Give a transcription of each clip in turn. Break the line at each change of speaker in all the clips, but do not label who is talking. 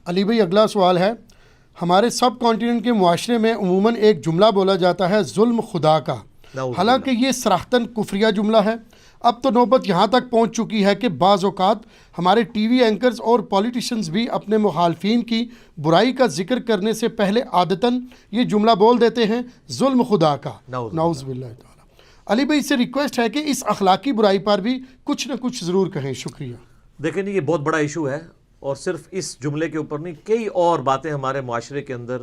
علی بھائی اگلا سوال ہے، ہمارے سب کانٹیننٹ کے معاشرے میں عموماً ایک جملہ بولا جاتا ہے ظلم خدا کا، حالانکہ یہ صراحتاً کفریہ جملہ ہے۔ اب تو نوبت یہاں تک پہنچ چکی ہے کہ بعض اوقات ہمارے ٹی وی اینکرز اور پولیٹیشنز بھی اپنے مخالفین کی برائی کا ذکر کرنے سے پہلے عادتاً یہ جملہ بول دیتے ہیں ظلم خدا کا، نعوذ باللہ تعالی۔ علی بھائی سے ریکویسٹ ہے کہ اس اخلاقی برائی پر بھی کچھ نہ کچھ ضرور کہیں، شکریہ۔
دیکھیں یہ بہت بڑا ایشو ہے، اور صرف اس جملے کے اوپر نہیں، کئی اور باتیں ہمارے معاشرے کے اندر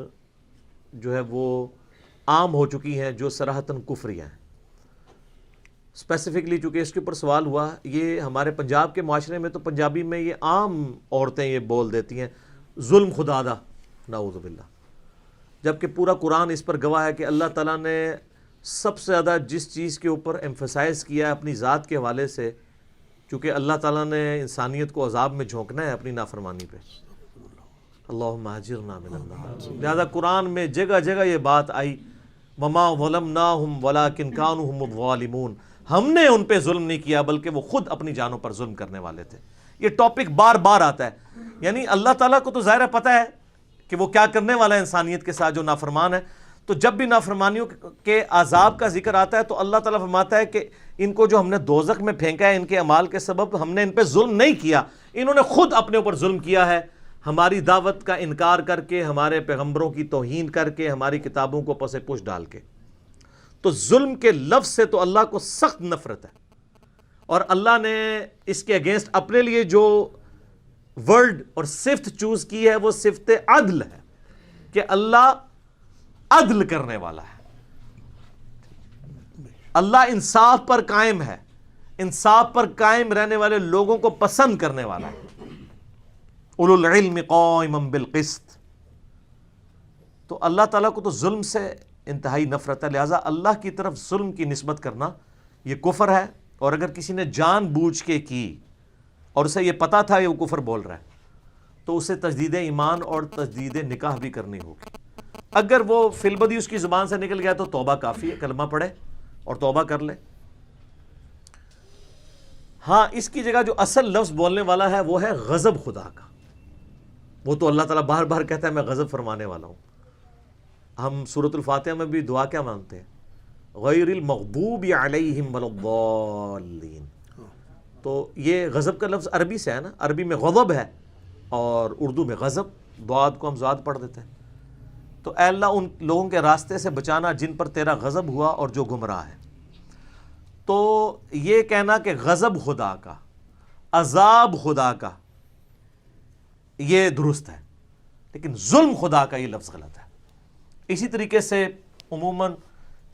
جو ہے وہ عام ہو چکی ہیں جو صراحتاً کفریہ ہیں۔ اسپیسیفکلی چونکہ اس کے اوپر سوال ہوا، یہ ہمارے پنجاب کے معاشرے میں تو پنجابی میں یہ عام عورتیں یہ بول دیتی ہیں ظلم خدا دا، نعوذ باللہ، جبکہ پورا قرآن اس پر گواہ ہے کہ اللہ تعالیٰ نے سب سے زیادہ جس چیز کے اوپر ایمفیسائز کیا ہے اپنی ذات کے حوالے سے، چونکہ اللہ تعالیٰ نے انسانیت کو عذاب میں جھونکنا ہے اپنی نافرمانی پہ، اللہم اجرنا من النار، لہذا قرآن میں جگہ جگہ یہ بات آئی وما ظلمناہم ولکن کانوا ھم الظالمون، ہم نے ان پہ ظلم نہیں کیا بلکہ وہ خود اپنی جانوں پر ظلم کرنے والے تھے۔ یہ ٹاپک بار بار آتا ہے، یعنی اللہ تعالیٰ کو تو ظاہر پتہ ہے کہ وہ کیا کرنے والا ہے انسانیت کے ساتھ جو نافرمان ہے، تو جب بھی نافرمانیوں کے عذاب کا ذکر آتا ہے تو اللہ تعالیٰ فرماتا ہے کہ ان کو جو ہم نے دوزخ میں پھینکا ہے ان کے اعمال کے سبب، ہم نے ان پہ ظلم نہیں کیا، انہوں نے خود اپنے اوپر ظلم کیا ہے، ہماری دعوت کا انکار کر کے، ہمارے پیغمبروں کی توہین کر کے، ہماری کتابوں کو پس پش ڈال کے۔ تو ظلم کے لفظ سے تو اللہ کو سخت نفرت ہے، اور اللہ نے اس کے اگینسٹ اپنے لیے جو ورڈ اور صفت چوز کی ہے وہ صفت عدل ہے، کہ اللہ عدل کرنے والا ہے، اللہ انصاف پر قائم ہے، انصاف پر قائم رہنے والے لوگوں کو پسند کرنے والا ہے، اولو العلم قائما بالقسط۔ تو اللہ تعالیٰ کو تو ظلم سے انتہائی نفرت ہے، لہٰذا اللہ کی طرف ظلم کی نسبت کرنا یہ کفر ہے، اور اگر کسی نے جان بوجھ کے کی اور اسے یہ پتا تھا کہ وہ کفر بول رہا ہے تو اسے تجدید ایمان اور تجدید نکاح بھی کرنی ہوگی۔ اگر وہ فی البدی اس کی زبان سے نکل گیا تو توبہ کافی ہے، کلمہ پڑھے اور توبہ کر لے۔ ہاں اس کی جگہ جو اصل لفظ بولنے والا ہے وہ ہے غضب خدا کا، وہ تو اللہ تعالیٰ بار بار کہتا ہے میں غضب فرمانے والا ہوں۔ ہم سورۃ الفاتحہ میں بھی دعا کیا مانگتے ہیں، غیر المغضوب علیہم ولا الضالین، تو یہ غضب کا لفظ عربی سے ہے نا، عربی میں غضب ہے اور اردو میں غضب، ضاد کو ہم ضاد پڑھ دیتے ہیں۔ تو اے اللہ ان لوگوں کے راستے سے بچانا جن پر تیرا غضب ہوا اور جو گمراہ ہے۔ تو یہ کہنا کہ غضب خدا کا، عذاب خدا کا، یہ درست ہے، لیکن ظلم خدا کا یہ لفظ غلط ہے۔ اسی طریقے سے عموماً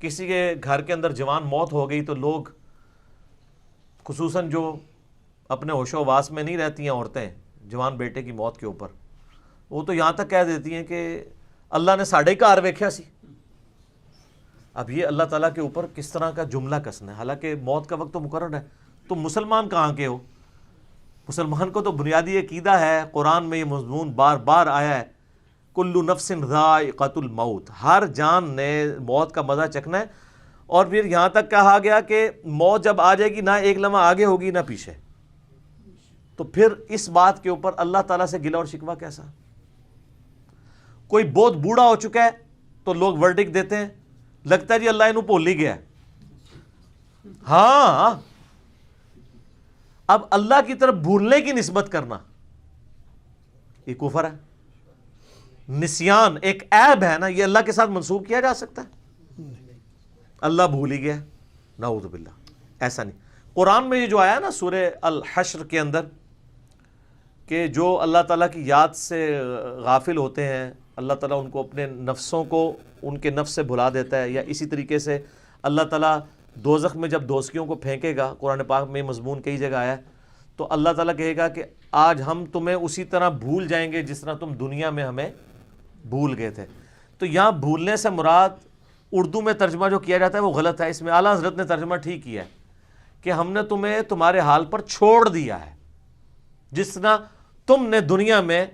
کسی کے گھر کے اندر جوان موت ہو گئی تو لوگ، خصوصاً جو اپنے ہوش و حواس میں نہیں رہتی ہیں عورتیں جوان بیٹے کی موت کے اوپر، وہ تو یہاں تک کہہ دیتی ہیں کہ اللہ نے ساڑھے کار ویکھیا سی۔ اب یہ اللہ تعالیٰ کے اوپر کس طرح کا جملہ کسنا ہے، حالانکہ موت کا وقت تو مقرر ہے۔ تو مسلمان کہاں کے ہو؟ مسلمان کو تو بنیادی عقیدہ ہے، قرآن میں یہ مضمون بار بار آیا ہے، کل نفس ذائقۃ الموت، ہر جان نے موت کا مزہ چکھنا ہے، اور پھر یہاں تک کہا گیا کہ موت جب آ جائے گی نہ ایک لمحہ آگے ہوگی نہ پیچھے۔ تو پھر اس بات کے اوپر اللہ تعالیٰ سے گلہ اور شکوہ کیسا؟ کوئی بہت بوڑھا ہو چکا ہے تو لوگ ورڈکٹ دیتے ہیں لگتا ہے جی اللہ انہوں بھول ہی گیا ہے۔ ہاں اب اللہ کی طرف بھولنے کی نسبت کرنا یہ کفر ہے۔ نسیان ایک عیب ہے نا، یہ اللہ کے ساتھ منسوب کیا جا سکتا ہے؟ اللہ بھول ہی گیا، نعوذ باللہ، ایسا نہیں۔ قرآن میں یہ جو آیا نا سورہ الحشر کے اندر کہ جو اللہ تعالیٰ کی یاد سے غافل ہوتے ہیں اللہ تعالیٰ ان کو اپنے نفسوں کو ان کے نفس سے بھلا دیتا ہے، یا اسی طریقے سے اللہ تعالیٰ دوزخ میں جب دوزخیوں کو پھینکے گا، قرآن پاک میں مضمون کئی جگہ آیا ہے، تو اللہ تعالیٰ کہے گا کہ آج ہم تمہیں اسی طرح بھول جائیں گے جس طرح تم دنیا میں ہمیں بھول گئے تھے۔ تو یہاں بھولنے سے مراد اردو میں ترجمہ جو کیا جاتا ہے وہ غلط ہے، اس میں اعلیٰ حضرت نے ترجمہ ٹھیک کیا ہے کہ ہم نے تمہیں تمہارے حال پر چھوڑ دیا ہے جس طرح تم نے دنیا میں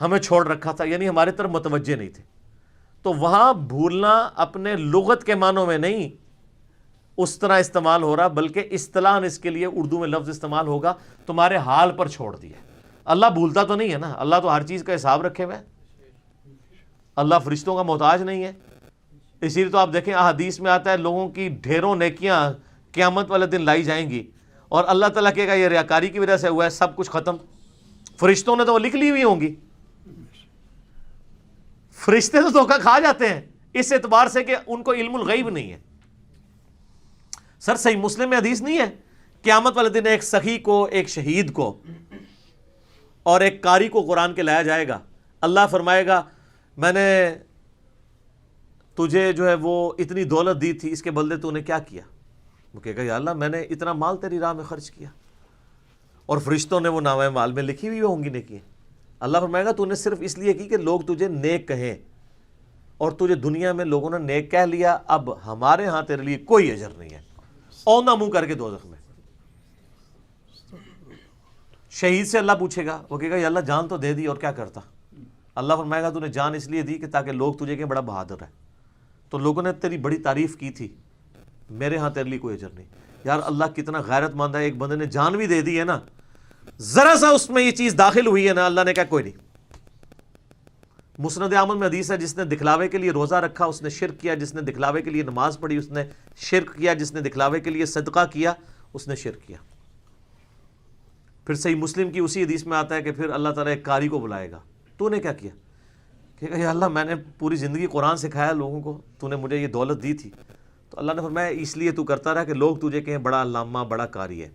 ہمیں چھوڑ رکھا تھا، یعنی ہمارے طرف متوجہ نہیں تھے۔ تو وہاں بھولنا اپنے لغت کے معنوں میں نہیں اس طرح استعمال ہو رہا، بلکہ اصطلاحاً اس کے لیے اردو میں لفظ استعمال ہوگا تمہارے حال پر چھوڑ دیا، اللہ بھولتا تو نہیں ہے نا, اللہ تو ہر چیز کا حساب رکھے ہوئے ہے, اللہ فرشتوں کا محتاج نہیں ہے. اسی لیے تو آپ دیکھیں احادیث میں آتا ہے لوگوں کی ڈھیروں نیکیاں قیامت والے دن لائی جائیں گی, اور اللہ تعالیٰ کہے گا یہ ریاکاری کی وجہ سے ہوا ہے, سب کچھ ختم. فرشتوں نے تو وہ لکھ لی ہوئی ہوں گی. فرشتے تو دھوکہ کھا جاتے ہیں اس اعتبار سے کہ ان کو علم الغیب نہیں ہے. سر صحیح مسلم میں حدیث نہیں ہے قیامت والے دن ایک سخی کو, ایک شہید کو اور ایک قاری کو قرآن کے لایا جائے گا, اللہ فرمائے گا میں نے تجھے جو ہے وہ اتنی دولت دی تھی, اس کے بدلے تو نے کیا کیا؟ وہ کہے گا یا اللہ میں نے اتنا مال تیری راہ میں خرچ کیا, اور فرشتوں نے وہ نامہ مال میں لکھی ہوئی ہوں گی نیکی. اللہ فرمائے گا تو نے صرف اس لیے کی کہ لوگ تجھے نیک کہیں, اور تجھے دنیا میں لوگوں نے نیک کہہ لیا, اب ہمارے ہاں تیرے لیے کوئی اجر نہیں ہے, اونا منہ کر کے دوزخ میں. شہید سے اللہ پوچھے گا, وہ کہے گا یا اللہ جان تو دے دی اور کیا کرتا؟ اللہ فرمائے گا تو نے جان اس لیے دی کہ تاکہ لوگ تجھے کہیں بڑا بہادر ہے, تو لوگوں نے تیری بڑی تعریف کی تھی, میرے ہاں تیرے لیے کوئی اجر نہیں. یار اللہ کتنا غیرت مند ہے, ایک بندے نے جان بھی دے دی ہے نا, ذرا سا اس میں یہ چیز داخل ہوئی ہے نا, اللہ نے کہا کوئی نہیں. مسند احمد میں حدیث ہے جس نے دکھلاوے کے لیے روزہ رکھا اس نے شرک کیا, جس نے دکھلاوے کے لیے نماز پڑھی اس نے شرک کیا, جس نے دکھلاوے کے لیے صدقہ کیا اس نے شرک کیا. پھر صحیح مسلم کی اسی حدیث میں آتا ہے کہ پھر اللہ تعالیٰ ایک قاری کو بلائے گا, تو نے کیا کیا؟ کہ یا اللہ میں نے پوری زندگی قرآن سکھایا لوگوں کو, تو نے مجھے یہ دولت دی تھی, تو اللہ نے فرمایا اس لیے تو کرتا رہا کہ لوگ تجھے کہیں بڑا علامہ بڑا قاری ہے,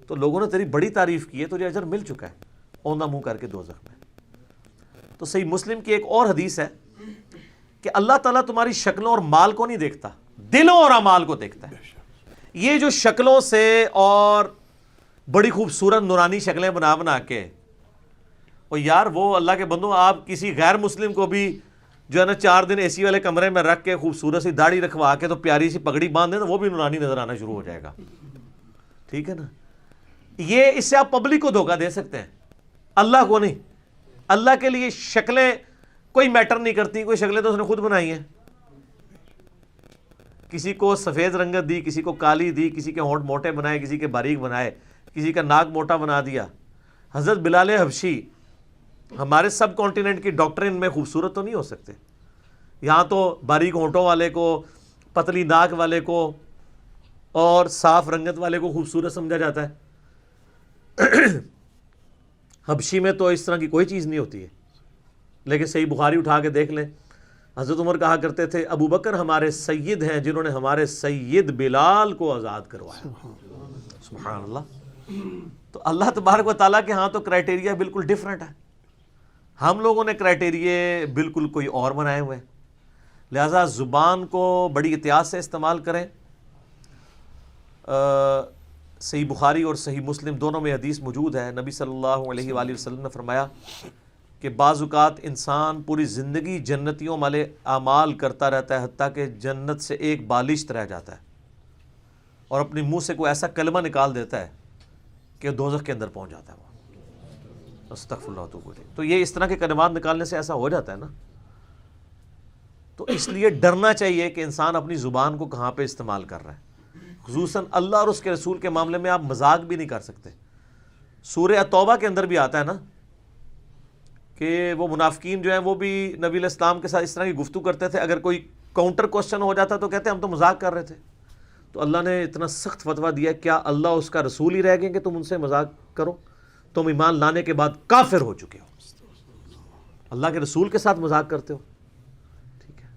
تو لوگوں نے تیری بڑی تعریف کی ہے, تجھے اجر مل چکا ہے, اونا منہ کر کے دوزخ میں. تو صحیح مسلم کی ایک اور حدیث ہے کہ اللہ تعالیٰ تمہاری شکلوں اور مال کو نہیں دیکھتا, دلوں اور اعمال کو دیکھتا ہے. یہ جو شکلوں سے اور بڑی خوبصورت نورانی شکلیں بنا بنا کے, اور یار وہ اللہ کے بندوں آپ کسی غیر مسلم کو بھی جو ہے نا 4 دن اے سی والے کمرے میں رکھ کے خوبصورت سی داڑھی رکھوا کے تو پیاری سی پگڑی باندھ دیں تو وہ بھی نورانی نظر آنا شروع ہو جائے گا. ٹھیک ہے نا, یہ اس سے آپ پبلک کو دھوکہ دے سکتے ہیں, اللہ کو نہیں. اللہ کے لیے شکلیں کوئی میٹر نہیں کرتی, کوئی شکلیں تو اس نے خود بنائی ہیں. کسی کو سفید رنگت دی, کسی کو کالی دی, کسی کے ہونٹ موٹے بنائے, کسی کے باریک بنائے, کسی کا ناک موٹا بنا دیا. حضرت بلال حبشی ہمارے سب کانٹیننٹ کی ڈاکٹرن میں خوبصورت تو نہیں ہو سکتے, یہاں تو باریک ہونٹوں والے کو, پتلی ناک والے کو اور صاف رنگت والے کو خوبصورت سمجھا جاتا ہے. حبشی میں تو اس طرح کی کوئی چیز نہیں ہوتی ہے. لیکن صحیح بخاری اٹھا کے دیکھ لیں, حضرت عمر کہا کرتے تھے ابو بکر ہمارے سید ہیں جنہوں نے ہمارے سید بلال کو آزاد کروایا. سبحان اللہ. تو اللہ تبارک و تعالیٰ کے ہاں تو کرائٹیریا بالکل ڈیفرنٹ ہے, ہم لوگوں نے کرائٹیریے بالکل کوئی اور بنائے ہوئے ہیں. لہٰذا زبان کو بڑی احتیاط سے استعمال کریں. صحیح بخاری اور صحیح مسلم دونوں میں حدیث موجود ہے, نبی صلی اللہ علیہ وآلہ وسلم نے فرمایا کہ بعض اوقات انسان پوری زندگی جنتیوں والے اعمال کرتا رہتا ہے حتیٰ کہ جنت سے ایک بالشت رہ جاتا ہے, اور اپنے منہ سے کوئی ایسا کلمہ نکال دیتا ہے کہ دوزخ کے اندر پہنچ جاتا ہے وہ. استغفر اللہ واتوب الیہ. تو یہ اس طرح کے کلمات نکالنے سے ایسا ہو جاتا ہے نا, تو اس لیے ڈرنا چاہیے کہ انسان اپنی زبان کو کہاں پہ استعمال کر رہا ہے. خصوصاً اللہ اور اس کے رسول کے معاملے میں آپ مذاق بھی نہیں کر سکتے. سورہ توبہ کے اندر بھی آتا ہے نا کہ وہ منافقین جو ہیں وہ بھی نبی علیہ السلام کے ساتھ اس طرح کی گفتگو کرتے تھے, اگر کوئی کاؤنٹر کوسچن ہو جاتا تو کہتے ہیں ہم تو مذاق کر رہے تھے. تو اللہ نے اتنا سخت فتویٰ دیا, کیا اللہ اس کا رسول ہی رہ گئے کہ تم ان سے مذاق کرو؟ تم ایمان لانے کے بعد کافر ہو چکے ہو, اللہ کے رسول کے ساتھ مذاق کرتے ہو. ٹھیک ہے,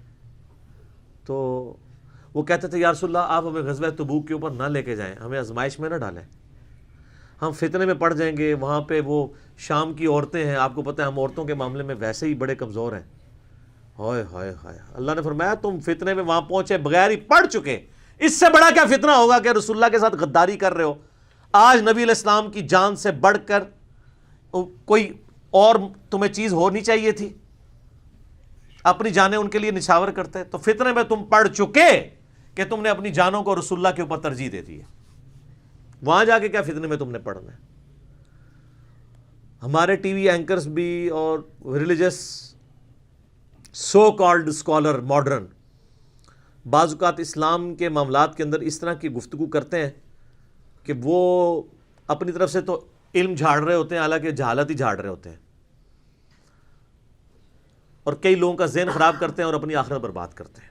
تو وہ کہتے تھے یا رسول اللہ آپ ہمیں غزوہ تبوک کے اوپر نہ لے کے جائیں, ہمیں آزمائش میں نہ ڈالیں, ہم فتنے میں پڑ جائیں گے. وہاں پہ وہ شام کی عورتیں ہیں, آپ کو پتہ ہے ہم عورتوں کے معاملے میں ویسے ہی بڑے کمزور ہیں. ہائے ہائے ہائے. اللہ نے فرمایا تم فتنے میں وہاں پہنچے بغیر ہی پڑ چکے, اس سے بڑا کیا فتنہ ہوگا کہ رسول اللہ کے ساتھ غداری کر رہے ہو. آج نبی علیہ السلام کی جان سے بڑھ کر کوئی اور تمہیں چیز ہونی چاہیے تھی, اپنی جانیں ان کے لیے نچھاور کرتے. تو فتنے میں تم پڑ چکے کہ تم نے اپنی جانوں کو رسول اللہ کے اوپر ترجیح دے دی ہے, وہاں جا کے کیا فتنے میں تم نے پڑھنا ہے. ہمارے ٹی وی اینکرز بھی اور religious so called scholar modern بعض اوقات اسلام کے معاملات کے اندر اس طرح کی گفتگو کرتے ہیں کہ وہ اپنی طرف سے تو علم جھاڑ رہے ہوتے ہیں، حالانکہ جہالت ہی جھاڑ رہے ہوتے ہیں، اور کئی لوگوں کا ذہن خراب کرتے ہیں اور اپنی آخرت برباد کرتے ہیں.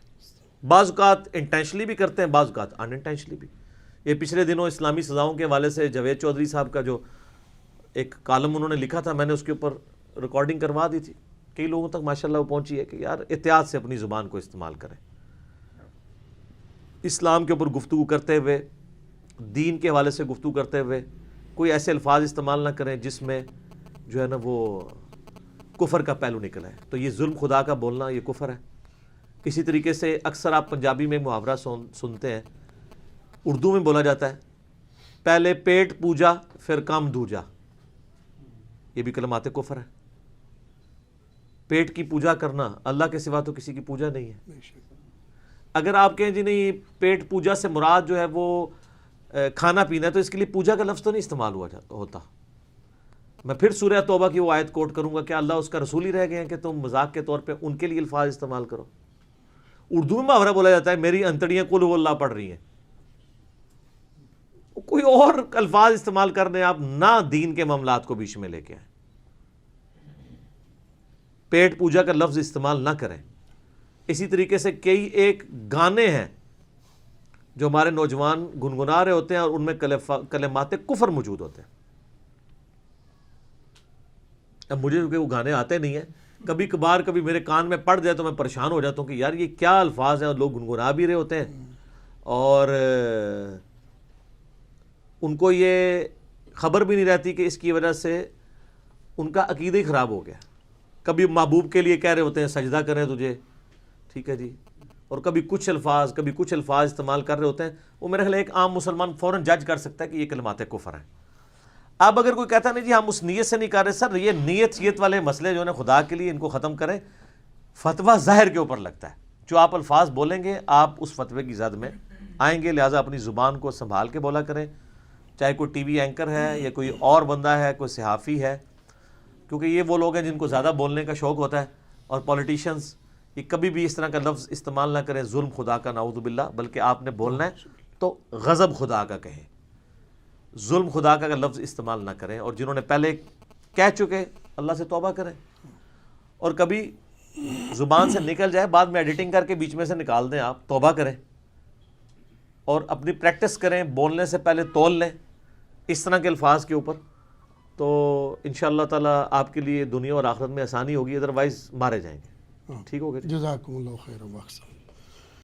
بعض اوقات انٹینشنلی بھی کرتے ہیں، بعض اوقات ان انٹینشنلی بھی. یہ پچھلے دنوں اسلامی سزاؤں کے حوالے سے جاوید چودھری صاحب کا جو ایک کالم انہوں نے لکھا تھا، میں نے اس کے اوپر ریکارڈنگ کروا دی تھی. کئی لوگوں تک ماشاءاللہ وہ پہنچی ہے کہ یار احتیاط سے اپنی زبان کو استعمال کریں. اسلام کے اوپر گفتگو کرتے ہوئے، دین کے حوالے سے گفتگو کرتے ہوئے کوئی ایسے الفاظ استعمال نہ کریں جس میں جو ہے نا وہ کفر کا پہلو نکلا ہے. تو یہ ظلم خدا کا بولنا یہ کفر ہے. اسی طریقے سے اکثر آپ پنجابی میں محاورہ سنتے ہیں، اردو میں بولا جاتا ہے، پہلے پیٹ پوجا پھر کام دھوجا. یہ بھی کلمات کفر ہے. پیٹ کی پوجا کرنا، اللہ کے سوا تو کسی کی پوجا نہیں ہے. اگر آپ کہیں جی نہیں پیٹ پوجا سے مراد جو ہے وہ کھانا پینا ہے، تو اس کے لیے پوجا کا لفظ تو نہیں استعمال ہوتا. میں پھر سورہ توبہ کی وہ آیت کوٹ کروں گا کہ اللہ اس کا رسول ہی رہ گئے ہیں کہ تم مذاق کے طور پہ ان کے لیے الفاظ استعمال کرو. اردو میں محاورہ بولا جاتا ہے میری انتڑیاں قل ہو اللہ پڑھ رہی ہیں. کوئی اور الفاظ استعمال کرنے آپ نہ دین کے معاملات کو بیچ میں لے کے آئیں. پیٹ پوجا کا لفظ استعمال نہ کریں. اسی طریقے سے کئی ایک گانے ہیں جو ہمارے نوجوان گنگنا رہے ہوتے ہیں اور ان میں کلمات کفر موجود ہوتے ہیں. اب مجھے کیونکہ وہ گانے آتے نہیں ہیں، کبھی کبھار کبھی میرے کان میں پڑ جائے تو میں پریشان ہو جاتا ہوں کہ یار یہ کیا الفاظ ہیں، اور لوگ گنگنا بھی رہے ہوتے ہیں اور ان کو یہ خبر بھی نہیں رہتی کہ اس کی وجہ سے ان کا عقیدہ ہی خراب ہو گیا. کبھی محبوب کے لیے کہہ رہے ہوتے ہیں سجدہ کریں تجھے، ٹھیک ہے جی، اور کبھی کچھ الفاظ استعمال کر رہے ہوتے ہیں. وہ میرے خیال ایک عام مسلمان فوراً جج کر سکتا ہے کہ یہ کلمات کفر ہیں. اب اگر کوئی کہتا نہیں جی ہم اس نیت سے نہیں کر رہے، سر یہ نیت والے مسئلے جو ہے نا خدا کے لیے ان کو ختم کریں. فتویٰ ظاہر کے اوپر لگتا ہے. جو آپ الفاظ بولیں گے آپ اس فتوے کی زد میں آئیں گے، لہٰذا اپنی زبان کو سنبھال کے بولا کریں. چاہے کوئی ٹی وی اینکر ہے یا کوئی اور بندہ ہے، کوئی صحافی ہے، کیونکہ یہ وہ لوگ ہیں جن کو زیادہ بولنے کا شوق ہوتا ہے. اور پولیٹیشنز یہ کبھی بھی اس طرح کا لفظ استعمال نہ کریں ظلم خدا کا، نعوذ باللہ، بلکہ آپ نے بولنا ہے تو غضب خدا کا کہیں، ظلم خدا کا لفظ استعمال نہ کریں. اور جنہوں نے پہلے کہہ چکے اللہ سے توبہ کریں. اور کبھی زبان سے نکل جائے، بعد میں ایڈیٹنگ کر کے بیچ میں سے نکال دیں، آپ توبہ کریں اور اپنی پریکٹس کریں، بولنے سے پہلے تول لیں اس طرح کے الفاظ کے اوپر. تو انشاءاللہ تعالیٰ آپ کے لیے دنیا اور آخرت میں آسانی ہوگی، ادروائز مارے جائیں گے. ٹھیک ہوگا.
جزاکم اللہ خیر و احسن.